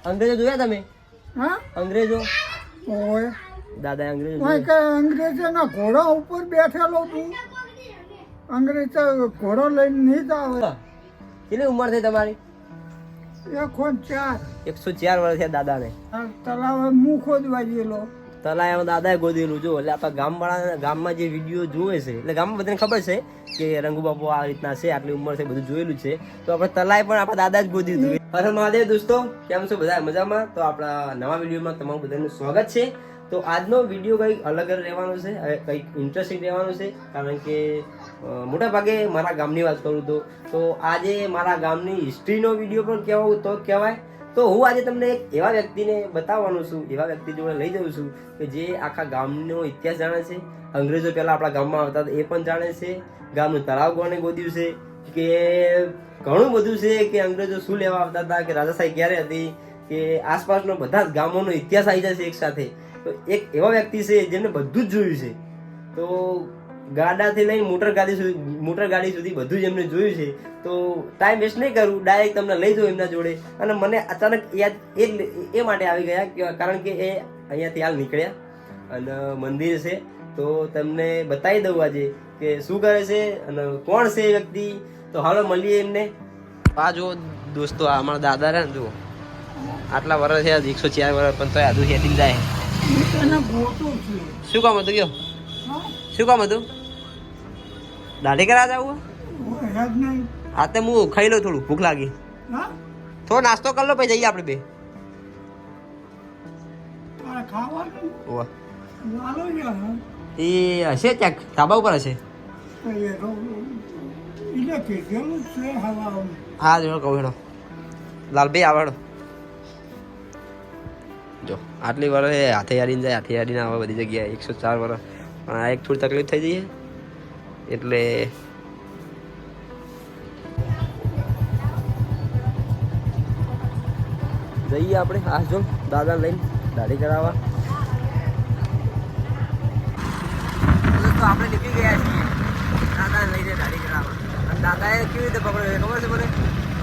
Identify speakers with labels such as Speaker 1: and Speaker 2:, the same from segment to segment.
Speaker 1: અંગ્રેજો જોયા તમે?
Speaker 2: હા
Speaker 1: અંગ્રેજો
Speaker 2: ઓય
Speaker 1: દાદા અંગ્રેજો
Speaker 2: ઓય
Speaker 1: જોયા?
Speaker 2: કે અંગ્રેજોના ઘોડા ઉપર બેઠેલો તું અંગ્રેજ તો ઘોડો લઈને નહીં જ આવે
Speaker 1: કેટલી ઉંમર થઈ તમારી?
Speaker 2: 104
Speaker 1: 104 વર્ષ થયા દાદાને.
Speaker 2: તલાવે મું ખોદવા ગયેલો
Speaker 1: તલાયામાં દાદાએ ગોદેલું જો. એટલે આપણા ગામવાળા ગામમાં જે વિડીયો જોવે છે એટલે ગામમાં બધાને ખબર છે કે રંગુ બાપુ આ રીતના છે, આટલી ઉંમર છે, બધું જોયેલું છે. તો આપણે તલાય પણ આપણા દાદા જ ગોદ્યું હતું. હર હર મહાદેવ દોસ્તો, કેમ છો બધા? મજામાં? તો આપણા નવા વિડીયોમાં તમારું બધાનું સ્વાગત છે. તો આજનો વિડીયો કંઈક અલગ જ રહેવાનો છે, કંઈક ઇન્ટરેસ્ટિંગ રહેવાનું છે. કારણ કે મોટા ભાગે મારા ગામની વાત કરું તો આજે મારા ગામની હિસ્ટ્રીનો વિડીયો પણ કહેવું તો કહેવાય. તો હું આજે તમને એક એવા વ્યક્તિને બતાવવાનો છું, એવા વ્યક્તિ જોડે લઈ જાઉં છું કે જે આખા ગામનો ઇતિહાસ જાણે છે. અંગ્રેજો પહેલા આપણા ગામમાં આવતા હતા એ પણ જાણે છે. ગામનું તળાવ કોણે ગોદ્યું છે, કે ઘણું બધું છે, કે અંગ્રેજો શું લેવા આવતા હતા, કે રાજાશાહી ક્યારે હતી, કે આસપાસનો બધા જ ગામોનો ઇતિહાસ આવી જશે એક સાથે. તો એક એવા વ્યક્તિ છે જેમને બધું જ જોયું છે. તો ગાડાથી લઈને મોટર ગાડી સુધી બધું જ એમને જોયું છે. તો ટાઈમ વેસ્ટ નહીં કરું, ડાયરેક્ટ તમને લઈ જાઉં એમના જોડે. અને મને અચાનક યાદ એ માટે આવી ગયા કારણ કે એ અહીંયાથી હાલ નીકળ્યા અને મંદિર છે. તો તમને બતાવી દઉં આજે કે શું કરે છે અને કોણ છે એ વ્યક્તિ. તો હાલો મળીએ એમને. આ જો દોસ્તો, આ અમારા દાદા રહ્યા ને, જુઓ આટલા વર્ષ થયા, 104 વર્ષ, પણ તો હજુ હેઠી જાય. શું કામ હતું કયો? શું કામ હતું? દાઢી કરા જવું? હા તો હું ખાઈ લઉં, થોડું ભૂખ લાગી. થોડો નાસ્તો કરી લો પછી જઈએ આપણે બે. એ હશે ક્યાંક ધાબા ઉપર હશે. હા જો કહું હેડો, લાલભાઈ આવે હેડો. જો આટલી વર્ષ હાથે યારીને જાય, હાથે યારીને આવે બધી જગ્યાએ. 104 વર્ષ. પણ આ એક થોડી તકલીફ થઈ જઈએ એટલે જઈએ આપણે. આ જો દાદા લઈને દાઢી કરાવવા. તો આપણે નીકળી ગયા છીએ દાદાને લઈને દાઢી કરાવવા. અને દાદાએ કેવી રીતે પકડ્યો ખબર છે મને?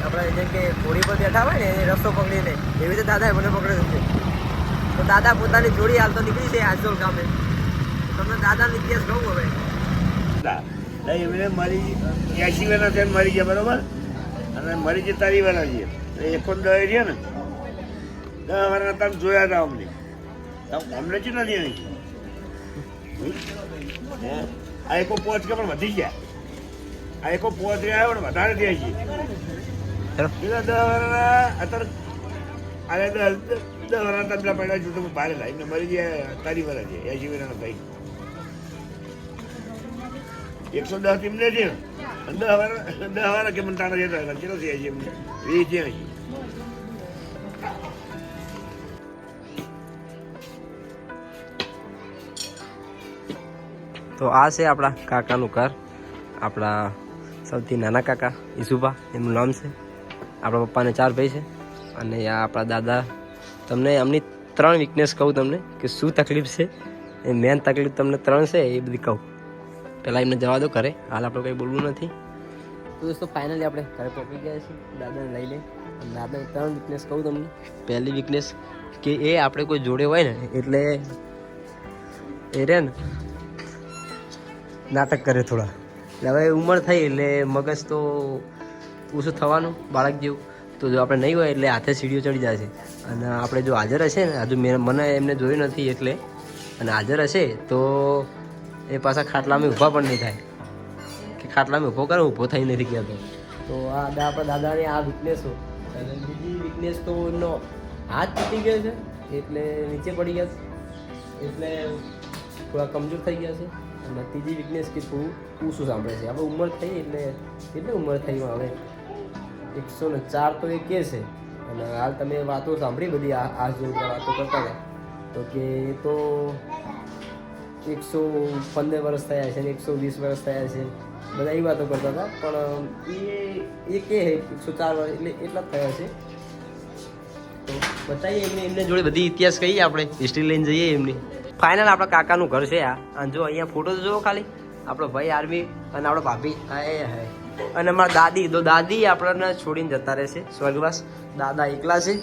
Speaker 1: આપણે જેમ કે ઘોડી પર બેઠા હોય ને એ રસ્તો પકડીને, એવી રીતે દાદાએ મને પકડ્યો છે. તો દાદા પોતાની જોડી હાલ તો નીકળી છે આજોલ ગામે. તમને દાદાનો ઇતિહાસ કહું હવે.
Speaker 3: એમને મારી 80 વર્ષના થઈને મરી ગયા, બરોબર? અને મરી ગયા તારી વાળા છે 19 રહ્યા ને 10 વર્ષના તમે જોયા હતા અમને. અમને જ નથી અહીં. આ એકો 5 કે પણ વધી ગયા. આ એકો 5 રહ્યા પણ વધારે થયા છે. પેલા 10 વર્ષના અત્યારે અરે 10 વર્ષના તમે પેલા જો તમે બહાર લાવીને મરી ગયા તારી વાળા છે 80 વર્ષના ભાઈ. 110 ટીમને છે, 10 વાર કે મને તારા જતા ચલો છે એમને એ છે.
Speaker 1: તો આ છે આપણા કાકાનું ઘર. આપણા સૌથી નાના કાકા ઈસુભા એમનું નામ છે. આપણા પપ્પાને 4 ભાઈ છે. અને આ આપણા દાદા. તમને એમની 3 વીકનેસ કહું તમને કે શું તકલીફ છે. એ મેન તકલીફ તમને 3 છે એ બધી કહું. પહેલાં એમને જવા દો ઘરે, હાલ આપણે કંઈ બોલવું નથી. તો દોસ્તો ફાઇનલી આપણે ઘરે પહોંચી ગયા છીએ દાદાને લઈને. અને દાદાની 3 વીકનેસ કહું તમને. પહેલી વીકનેસ કે એ આપણે કોઈ જોડે હોય ને એટલે એ રહે ને નાટક કરે થોડા. એટલે હવે ઉંમર થઈ એટલે મગજ તો ઓછું થવાનું બાળક જેવું. તો જો આપણે નહીં હોય એટલે હાથે સીડીઓ ચડી જશે. અને આપણે જો હાજર હશે ને, હજુ મને એમને જોયું નથી એટલે, અને હાજર હશે તો એ પાછા ખાટલામાં ઊભા પણ નહીં થાય કે ખાટલામાં ઊભો કરે, ઊભો થઈ નથી કહેતો. તો આ આપણા દાદાની આ વીકનેસો. અને બીજી વીકનેસ તો એમનો હાથ તૂટી ગયો છે એટલે નીચે પડી ગયા છે, એટલે થોડા કમજોર થઈ ગયા છે. અને ત્રીજી વીકનેસ કે થોડું ઊંચું સાંભળે છે. આપણે ઉંમર થઈ એટલે કેટલી ઉંમર થઈ હવે 104 તો એ કહે છે. અને હાલ તમે વાતો સાંભળી બધી આ જો વાતો કરતા હતા તો કે એ તો 115 વર્ષ થયા છે ને 120 વર્ષ થયા છે, બધા એ વાતો કરતા હતા. પણ એ કે 104 વર્ષ એટલે એટલા જ થયા છે. તો બતાવીએ એમને જોડે બધી ઇતિહાસ કહીએ, આપણે હિસ્ટ્રી લઈને જઈએ એમની. ફાઇનલ આપણા કાકાનું ઘર છે આ. અને જો અહીંયા ફોટો તો જુઓ ખાલી, આપણો ભાઈ આર્મી અને આપણો ભાભી હાય અને અમારા દાદી. તો દાદી આપણને છોડીને જતા રહેશે સ્વર્ગવાસ. દાદા એકલા છે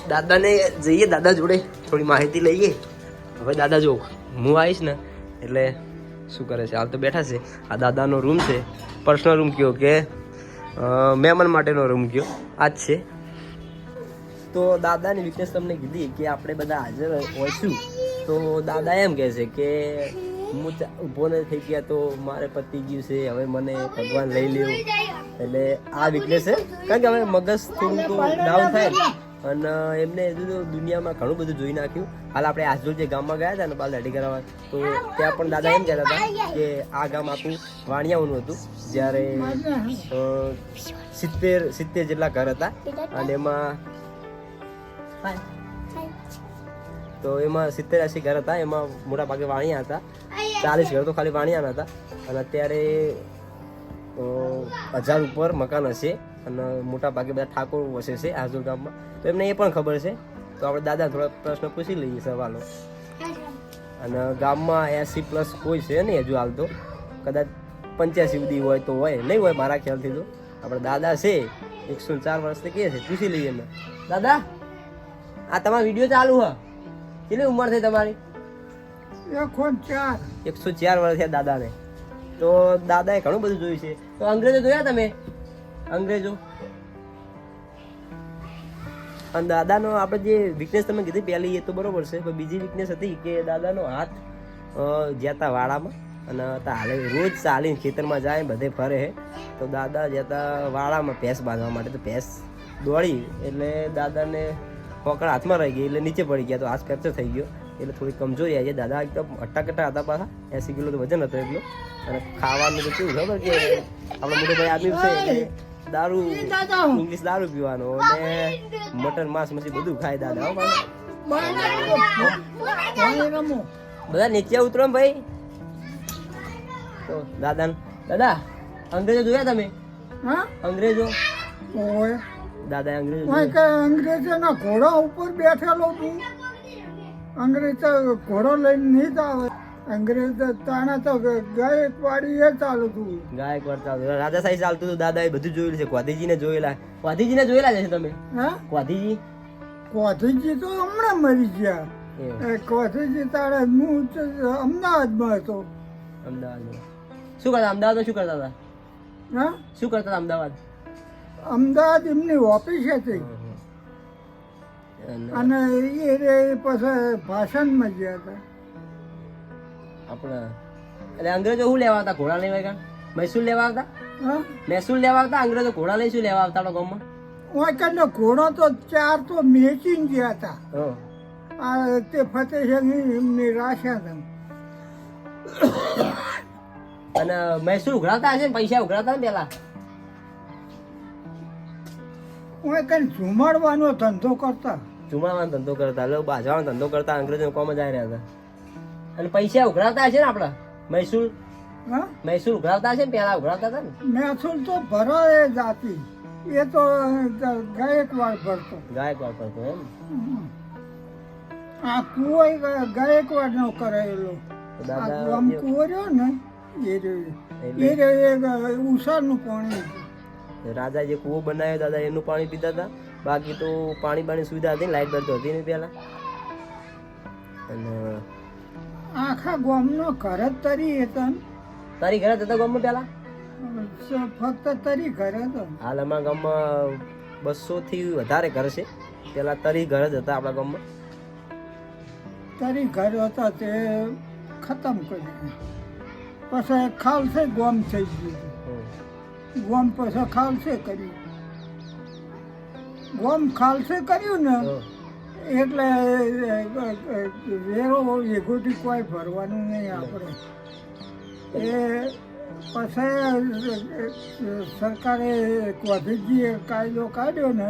Speaker 1: દાદાને જઈએ દાદા જોડે થોડી માહિતી લઈએ. હવે દાદા જો હું આવીશ ને એટલે શું કરે છે, હાલ તો બેઠા છે. આ દાદાનો રૂમ છે, પર્સનલ રૂમ કયો કે મહેમાન માટેનો રૂમ કયો આ જ છે. તો દાદાની વીકનેસ તમને કીધી કે આપણે બધા હાજર હોઈશું. તો દાદા એમ કહે છે કે હું ઊભો ન થઈ ગયા તો મારે પતી ગયું છે, હવે મને ભગવાન લઈ લેવું. એટલે આ વીકનેસ છે, કારણ કે હવે મગજ થોડું તો ડાઉન થાય ને. અને એમને હજુ તો દુનિયામાં ઘણું બધું જોઈ નાખ્યું. હાલ આપણે આજોલ જે ગામમાં ગયા હતા ને બાલ દાઢી કરાવવા, તો ત્યાં પણ દાદા એમ કહેતા હતા કે આ ગામ આખું વાણિયાઓનું હતું. જ્યારે 70 જેટલા ઘર હતા અને એમાં 70-80 ઘર હતા. એમાં મોટા ભાગે વાણિયા હતા. 40 ઘર તો ખાલી વાણિયાના હતા. અને અત્યારે 1000 ઉપર મકાન હશે અને મોટા ભાગે બધા ઠાકોર વસે છે આજોલ ગામમાં. તો એમને એ પણ ખબર છે. તો આપણે દાદા થોડા પ્રશ્ન પૂછી લઈએ, સવાલો. અને ગામમાં 80+ કોઈ છે નહીં હજુ હાલ તો, કદાચ 85 સુધી હોય તો હોય, નહીં હોય મારા ખ્યાલથી. તો આપણે દાદા છે 104 વર્ષથી કહે છે, પૂછી લઈએ એમને. દાદા આ તમારો વિડીયો ચાલુ હ, કેટલી ઉંમર થઈ તમારી? 104 વર્ષ થયા દાદાને. તો દાદાએ ઘણું બધું જોયું છે. તો અંગ્રેજો જોયા તમે? અંગ્રેજો. અને દાદાનો આપણે જે વીકનેસ તમે કીધી પહેલી એ તો બરોબર છે, પણ બીજી વીકનેસ હતી કે દાદાનો હાથ જ્યાં વાડામાં અને હાલે રોજ ચાલીને ખેતરમાં જાય, બધે ફરે છે. તો દાદા જતા વાડામાં ભેંસ બાંધવા માટે, તો ભેંસ દોડી એટલે દાદાને પકડ હાથમાં રહી ગઈ એટલે નીચે પડી ગયા. તો હાથ ફ્રેક્ચર થઈ ગયો એટલે થોડી કમજોરી આવી જાય. દાદા એકદમ હટ્ટા-કટ્ટા હતા પાછા, 80 કિલો તો વજન હતો એટલો. અને ખાવાનું તો કેવું ખબર કે આપણો મોટો ભાઈ આદમી છે દારૂ, ઇંગ્લિશ દારૂ પીવાનો અને મટન માંસ મછી બધું ખાય દાદા. બધા નીચે ઉતરો ભાઈ. તો દાદા અંગ્રેજો જોયા તમે? અંગ્રેજો દાદા
Speaker 2: અંગ્રેજોના ઘોડા ઉપર બેઠેલો તું. અંગ્રેજ ઘોડો લઈને નહીં જ આવે. અંગ્રેજ તાણા તો ગાયકવાડી એ ચાલતું.
Speaker 1: ગાયકવાડ ચાલતું, રાજા સાહેબ ચાલતું હતું. દાદા એ બધું જોયેલું છે. ગાંધીજીને જોયેલા છે તમે? ગાંધીજી
Speaker 2: તો હમણાં મરી ગયા. ગાંધીજી તારા હું અમદાવાદમાં હતો.
Speaker 1: અમદાવાદમાં શું કરતા? અમદાવાદમાં શું કરતા હતા? શું કરતા હતા અમદાવાદ?
Speaker 2: અમદાવાદ એમની ઓફિસ હતી. અને એ પછી ભાષણમાં ગયા હતા
Speaker 1: આપણા. એટલે અંગ્રેજો શું લેવા આવતા? ઘોડા લઈ આવ્યા? મહેસૂલ લેવા આવતા? મહેસૂલ લેવા આવતા અંગ્રેજો? ઘોડા લઈ શું લેવા આવતા આપણા ગામમાં?
Speaker 2: ઘોડો તો 4 તો મેચીને ગયા હતા. તે ફતેહસિંહ એમની રાશા હતા.
Speaker 1: અને મહેસૂલ ઉઘરાવતા હશે ને? પૈસા ઉઘરાવતા ને પેલા?
Speaker 2: ઝુમાડવાનો ધંધો કરતા.
Speaker 1: ઝુમાડવાનો ધંધો કરતા, લોકો બાજવાનો ધંધો કરતા. અંગ્રેજો કોમ જ આવી રહ્યા હતા. અને પૈસા ઉઘરાવતા હશે ને આપડા? મહેસૂલ ઉઘરાવતા હશે ને? પેલા ઉઘરાવતા હતા ને?
Speaker 2: મહેસૂલ તો ભરાય જાતી. એ તો ગાયકવાડ ભરતો.
Speaker 1: ગાયકવાડ ભરતો એમ?
Speaker 2: આ કુવો ગાયકવાડ નો કરાયેલો. આમ કુવો રહ્યો ને એ ઉષાનું પાણી.
Speaker 1: રાજા જે કુવો બનાવ્યો દાદા એનું પાણી પીતા હતા. બાકી તો પાણી સુવિધા હતી, લાઈટ બળ તો હતી ને પેલા. અને
Speaker 2: આખા ગામનો ઘર જ તરી હતા.
Speaker 1: તારી ઘર હતા ગામમાં પેલા?
Speaker 2: ફક્ત તરી ઘર હતો.
Speaker 1: હાલ અમારા ગામમાં 200 થી વધારે ઘર છે. પેલા તરી ઘર જ હતા આપણા ગામમાં.
Speaker 2: તરી ઘર હતા તે ખતમ કરી. પછી ખાલસે ગામ થઈ ગયું. ગામ પછી ખાલસે કર્યું. ગામ ખાલસે કર્યું ને એટલે વેરો એગોટી કોઈ ભરવાનું નહીં આપણે. એ પછી સરકારે ગાંધીજીએ કાયદો કાઢ્યો ને.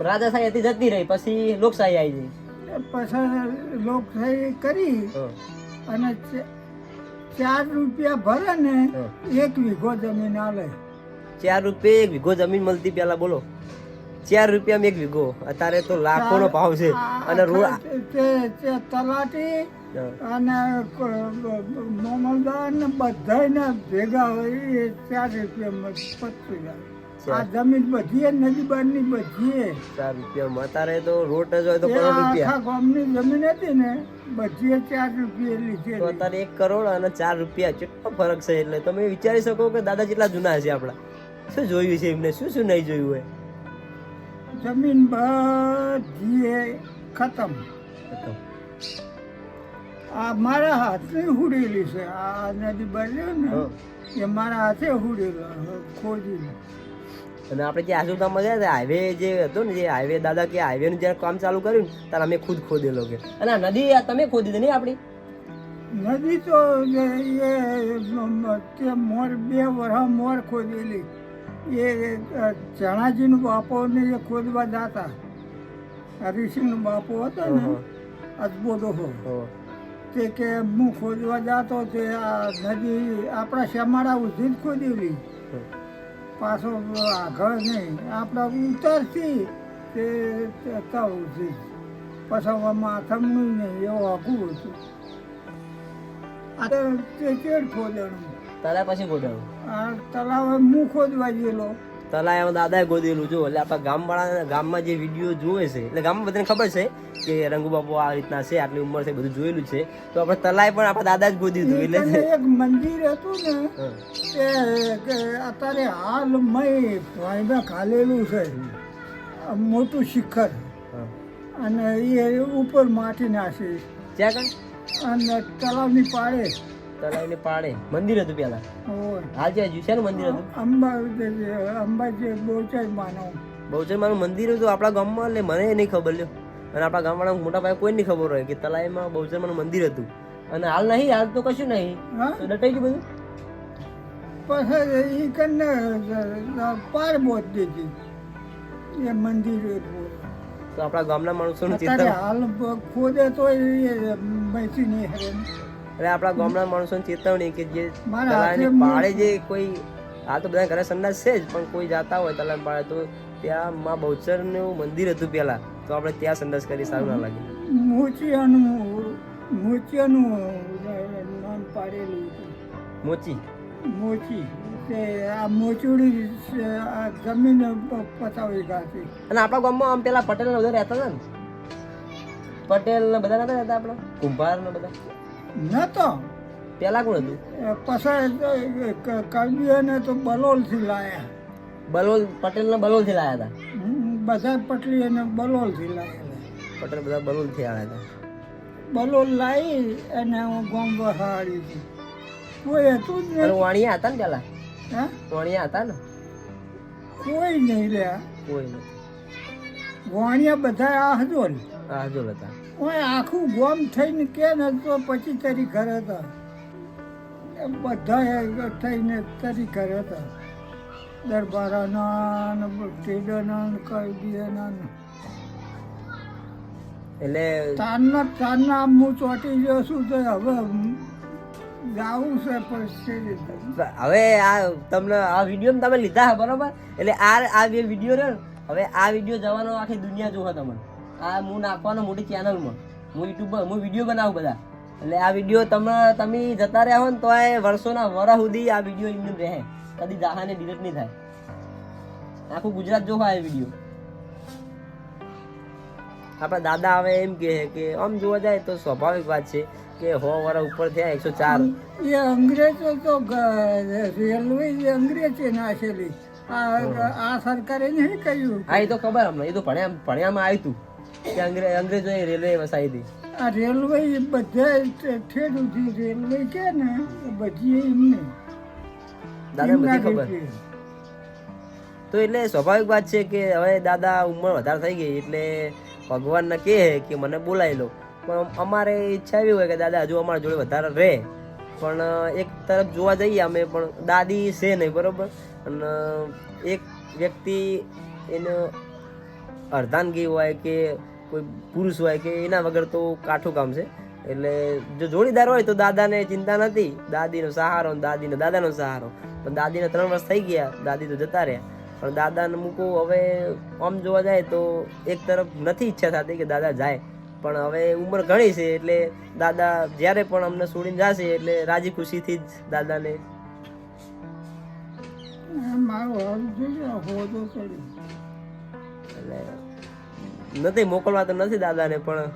Speaker 1: રાજાશાહી હતી જતી રહી, પછી લોકશાહી આવી ગઈ.
Speaker 2: પછી લોકશાહી કરી અને 4 રૂપિયા ભરે ને 1 વીઘો જમીન આલે.
Speaker 1: 4 રૂપિયા 1 વીઘો જમીન મળતી પેલા? બોલો, 4 રૂપિયામાં 1 વીઘો. અત્યારે તો લાખોનો ભાવ છે. અને
Speaker 2: તલાટી અને મામલદાર ને બધા ભેગા હોય 4 રૂપિયામાં 25 લાખ. આ જમીન બધી નદી બારની બધી
Speaker 1: 4 રૂપિયામાં અત્યારે તો રોટ જ હોય તો કરોડ
Speaker 2: આખા
Speaker 1: રૂપિયા,
Speaker 2: ગામની જમીન હતી ને બધી 4 રૂપિયા
Speaker 1: તો
Speaker 2: લીધેલી.
Speaker 1: અત્યારે 1 કરોડ અને 4 રૂપિયા કેટલો ફરક છે. એટલે તમે વિચારી શકો કે દાદા જેટલા જૂના છે આપણા. શું જોયું છે એમને, શું શું નહીં જોયું હોય.
Speaker 2: જમીન બધી ખતમ. આ મારા હાથની હુડેલી છે. આ નદી બન્યો ને એ મારા હાથે હુડેલો ખોદી.
Speaker 1: અને આપણે જે આસુદામાં ગયા હતા હાઈવે જે હતો ને, જે હાઈવે દાદા કે હાઈવે નું જયારે કામ ચાલુ કર્યું ને ત્યારે અમે ખુદ ખોદેલો કે. અને આ નદી આ તમે ખોદી નહીં આપણી
Speaker 2: નદી તો તે મોર 2 વર્ષ મોર ખોદેલી. એ ચણાજીનો બાપો ને એ ખોદવા જાતા. ઋષિનો બાપો હતો ને અજબોડો હો, તે કે હું ખોદવા જાતો તે આ નદી આપણા શેમાડા ઉધી જ ખોદેલી. પાછો આગળ નહીં, આપણા ઉતરથી તે ઉધી પછી માથમનું નહીં એવું આખું હતું. આ તો તે કેડ ખોદવાનું.
Speaker 1: તળાવ પછી ખોદાણું.
Speaker 2: આ તળાવ હું ખોદવા ગયેલો.
Speaker 1: તળાવ દાદાએ ગોદેલું જો. એટલે આપણા ગામવાળા ગામમાં જે વિડીયો જોવે છે એટલે ગામમાં બધાને ખબર છે કે રંગુ બાપુ આ રીતના છે, આટલી ઉંમર છે, બધું જોયેલું છે. તો આપણે તલાય પણ આપણા દાદા જ ગોદી હતું. એટલે
Speaker 2: એક મંદિર હતું ને કે અત્યારે હાલ ભાઈમાં ખાલેલું છે મોટું શિખર, અને એ ઉપર માટી નાખી
Speaker 1: ત્યાં કણ
Speaker 2: અને તળાવની પાડે
Speaker 1: તલાવની પાડે મંદિર હતું પેલા.
Speaker 2: હોય.
Speaker 1: હાલ જે હજુ શેનું મંદિર હતું?
Speaker 2: અંબાજી બહુચર માનવ
Speaker 1: બહુચરમાનું મંદિર હતું આપણા ગામમાં. એટલે મને નહીં ખબર લ્યો. અને આપણા ગામવાળા મોટા ભાઈ કોઈ નહીં ખબર હોય કે તલાઈમાં બહુચરમાનું મંદિર હતું. અને હાલ નહીં, હાલ તો કશું નહીં, તો દટાઈ ગયું બધું.
Speaker 2: પછી એ કને પાર બોધ દીધી એ મંદિર.
Speaker 1: તો આપણા ગામના માણસોનું
Speaker 2: અત્યારે
Speaker 1: ચેતવણી,
Speaker 2: હાલ ખોદે તો એ બેસી નહીં હરે.
Speaker 1: એટલે આપણા ગામના માણસોની ચેતવણી કે જે
Speaker 2: મારા
Speaker 1: તલાવની
Speaker 2: હાથે
Speaker 1: પાડે જે કોઈ, હાલ તો બધા ઘરે સંડાસ છે જ, પણ કોઈ જાતા હોય તલાવની પાડે તો ત્યાં માં બહુચરનું મંદિર હતું પેલા, તો આપણે ત્યાં સંડાસ કરી સારું ના લાગે.
Speaker 2: મોચિયાનું નામ પાડેલું હતું.
Speaker 1: મોચી
Speaker 2: મોચી તે આ મોચુડી આ જમીન પચાવી ગાતી.
Speaker 1: અને આપણા ગામમાં આમ પેલા પટેલ ને બધા રહેતા હતા ને, પટેલ ને બધા નતા રહેતા આપણા કુંભાર ને બધા
Speaker 2: નતો.
Speaker 1: પેલા કોણ હતું?
Speaker 2: પછી કલબીઓને તો બલોલથી લાયા.
Speaker 1: બલોલ પટેલ ને બલોલ થી લાયા હતા.
Speaker 2: બધા પટલી અને બલોલથી લાયેલા.
Speaker 1: પટેલ બધા બલોલ થી આવ્યા હતા.
Speaker 2: બલોલ લાવી અને હું ગામ વહાડી હતી. કોઈ હતું જ
Speaker 1: અને
Speaker 2: નહીં.
Speaker 1: વાણિયા હતા ને પેલા,
Speaker 2: હા,
Speaker 1: વાણિયા હતા ને?
Speaker 2: કોઈ નહીં લ્યા.
Speaker 1: કોઈ નથી.
Speaker 2: વાણિયા બધા આ હજોલ.
Speaker 1: હા હજુ હતા.
Speaker 2: ઓય આખું ગામ થઈને કે ને તો 25 તારી ઘર હતા. એ બધા થઈને તારી ઘર હતા. દરબારાના ને ટેડરના ને કલબીના ને
Speaker 1: એટલે
Speaker 2: તારના હું ચોટી ગયો છું તો હવે જાવું છે પછી.
Speaker 1: હવે આ તમને આ વિડીયો તમે લીધા છે બરોબર, એટલે આ બે વિડીયો ને હવે આ વિડીયો જવાનો આખી દુનિયા જોવા તમને. આ હું નાખવાનો મોટી ચેનલમાં, હું યુટ્યુબ હું વિડીયો બનાવું બધા. એટલે આ વિડીયો તમે જતા રહ્યા હો ને તો એ વર્ષોના વરસ સુધી આ વિડીયો એમને રહે, કદી જાહાને ડિલીટ નહીં થાય. આખું ગુજરાત જોવા આ વિડીયો. આપણા દાદા હવે એમ કહે કે આમ જોવા જાય તો સ્વાભાવિક વાત છે કે 100 વર્ષ ઉપર થયા 104.
Speaker 2: એ અંગ્રેજો તો રેલવે અંગ્રેજે નાખેલી. આ સરકારે નહીં કહ્યું.
Speaker 1: હા એ તો ખબર અમને, એ તો ભણ્યામાં આવ્યું હતું કે અંગ્રેજોએ રેલવે વસાવી હતી.
Speaker 2: આ રેલવે બધા ઠેડુથી રેલવે કે ને એ બધી એમને
Speaker 1: દાદા બધી ખબર. તો એટલે સ્વાભાવિક વાત છે કે હવે દાદા ઉંમર વધારે થઈ ગઈ એટલે ભગવાનને કહે કે મને બોલાવી લો. પણ અમારે ઈચ્છા એવી હોય કે દાદા હજુ અમારા જોડે વધારે રહે. પણ એક તરફ જોવા જઈએ અમે પણ દાદી છે નહીં બરોબર, અને એક વ્યક્તિ એનો અર્ધાંગી હોય કે કોઈ પુરુષ હોય કે એના વગર તો કાઠું કામ છે. એટલે જો જોડીદાર હોય તો દાદાને ચિંતા નથી, દાદીનો સહારો દાદીનો દાદાનો સહારો. પણ દાદીને 3 વર્ષ થઈ ગયા, દાદી તો જતા રહ્યા. પણ દાદાને મૂકો હવે આમ જોવા જાય તો એક તરફ નથી ઈચ્છા થતી કે દાદા જાય, પણ હવે ઉંમર ઘણી છે એટલે દાદા જ્યારે પણ અમને છોડીને જશે એટલે રાજી ખુશીથી જ દાદાને.
Speaker 2: મારું હારું જોઈએ હોદો ચડ્યો.
Speaker 1: એટલે નથી મોકલવા તો નથી દાદાને, પણ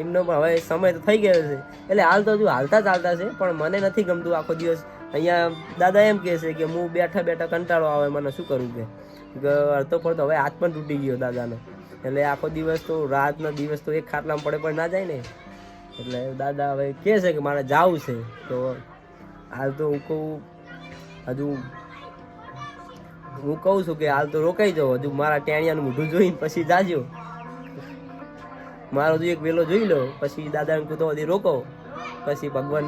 Speaker 1: એમનો પણ હવે સમય તો થઈ ગયો છે. એટલે હાલ તો હજુ હાલતા ચાલતા છે, પણ મને નથી ગમતું આખો દિવસ અહીંયા. દાદા એમ કહે છે કે હું બેઠા બેઠા કંટાળો આવે, મને શું કરું કે અડધો પડતો હવે હાથ પણ તૂટી ગયો દાદાનો. એટલે આખો દિવસ તો રાતનો દિવસ તો એક ખાટલામાં પડે પણ ના જાય ને. એટલે દાદા હવે કહે છે કે મારે જવું છે. તો હાલ તો હું કહું છું કે હાલ તો રોકાઈ જાઓ, હજુ મારા ટેણિયાનું મોઢું જોઈને પછી જાજો. મારો એક વેલો જોઈ લો, પછી દાદાને કહું તો હજી રોકો, પછી ભગવાન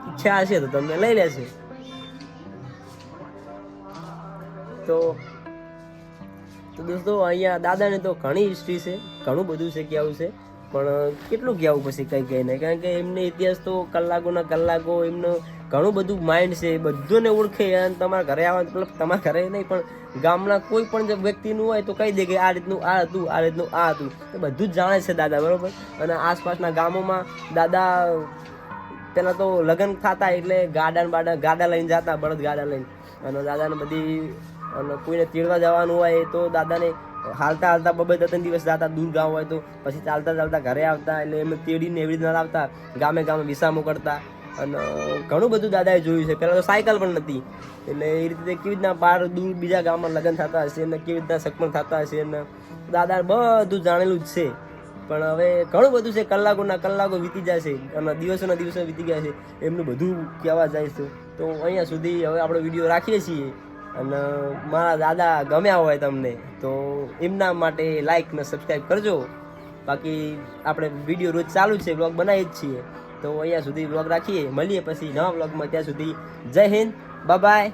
Speaker 1: ઈચ્છા હશે તો તમને લઈ લેશે. તો દોસ્તો અહીંયા દાદાને તો ઘણી હિસ્ટ્રી છે, ઘણું બધું છે કહેવું છે, પણ કેટલું કહેવું પછી કંઈ કહીને, કારણ કે એમને ઇતિહાસ તો કલાકોના કલાકો, એમનું ઘણું બધું માઇન્ડ છે, બધાને ઓળખે. અને તમારા ઘરે આવે મતલબ તમારા ઘરે નહીં પણ ગામના કોઈ પણ જે વ્યક્તિનું હોય તો કહી દે કે આ રીતનું આ હતું, આ રીતનું આ હતું, એ બધું જ જાણે છે દાદા, બરોબર. અને આસપાસના ગામોમાં દાદા પહેલાં તો લગ્ન થતા એટલે ગાડા લઈને જતા, બળદ ગાડા લઈને. અને દાદાને બધી, અને કોઈને તેડવા જવાનું હોય તો દાદાને હાલતા હાલતા 2-3 દિવસ જતા, દૂર ગામ હોય તો પછી ચાલતા ચાલતા ઘરે આવતા. એટલે એમને તેડીને એવી રીતના લાવતા, ગામે ગામે વિસામો કરતા. અને ઘણું બધું દાદાએ જોયું છે. પહેલાં તો સાયકલ પણ નથી, એટલે એ રીતે કેવી રીતના બહાર દૂર બીજા ગામમાં લગ્ન થતા હશે ને કેવી રીતના સગપણ થતા હશે ને દાદા બધું જાણેલું જ છે. પણ હવે ઘણું બધું છે, કલાકોના કલાકો વીતી જાય છે અને દિવસોના દિવસો વીતી ગયા છે, એમનું બધું કહેવા જાય છે. તો અહીંયા સુધી હવે આપણો વિડીયો રાખીએ છીએ. અને મારા દાદા ગમ્યા હોય તમને તો એમના માટે લાઈક ને સબસ્ક્રાઈબ કરજો. બાકી આપણે વિડીયો રોજ ચાલુ જ છે, વ્લોગ બનાવીએ જ છીએ. તો અહીંયા સુધી વ્લોગ રાખીએ, મળીએ પછી નવા વ્લોગમાં. ત્યાં સુધી જય હિન્દ, બાય બાય.